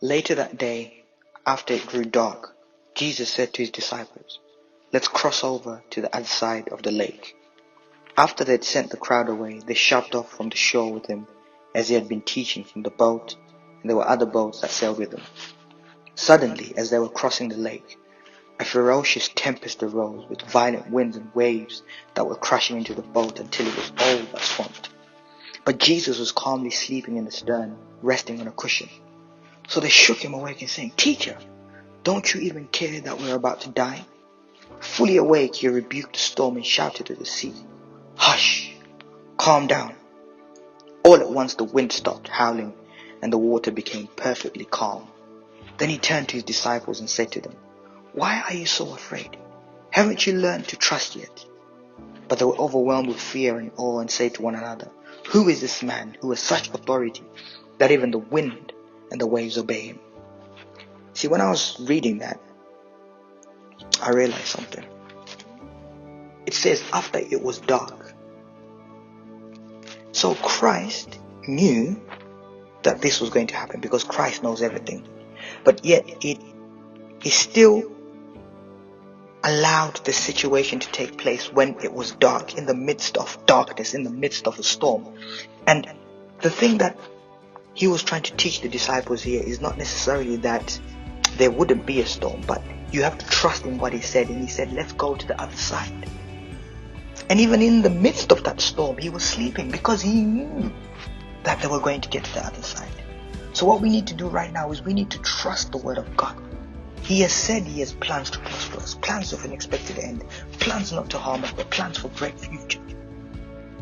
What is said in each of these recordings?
Later that day, after it grew dark, Jesus said to his disciples, "Let's cross over to the other side of the lake." After they had sent the crowd away, they shoved off from the shore with him, as he had been teaching from the boat, and there were other boats that sailed with him. Suddenly, as they were crossing the lake, a ferocious tempest arose with violent winds and waves that were crashing into the boat until it was all but swamped. But Jesus was calmly sleeping in the stern, resting on a cushion. So they shook him awake and saying, "Teacher, don't you even care that we're about to die?" Fully awake, he rebuked the storm and shouted to the sea, "Hush! Calm down." All at once the wind stopped howling and the water became perfectly calm. Then he turned to his disciples and said to them, "Why are you so afraid? Haven't you learned to trust yet?" But they were overwhelmed with fear and awe and said to one another, "Who is this man who has such authority that even the wind and the waves obey him?" See, when I was reading that, I realized something. It says after it was dark. So Christ knew that this was going to happen because Christ knows everything. But yet he still allowed the situation to take place when it was dark, in the midst of darkness, in the midst of a storm. And the thing that he was trying to teach the disciples here is not necessarily that there wouldn't be a storm, but you have to trust in what he said. And he said, "Let's go to the other side." And even in the midst of that storm, he was sleeping because he knew that they were going to get to the other side. So what we need to do right now is we need to trust the word of God. He has said he has plans to prosper us, plans of an expected end, plans not to harm us, but plans for great future.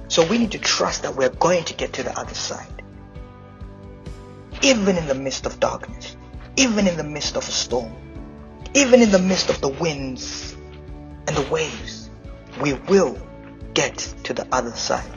So we need to trust that we're going to get to the other side. Even in the midst of darkness, even in the midst of a storm, even in the midst of the winds and the waves, we will get to the other side.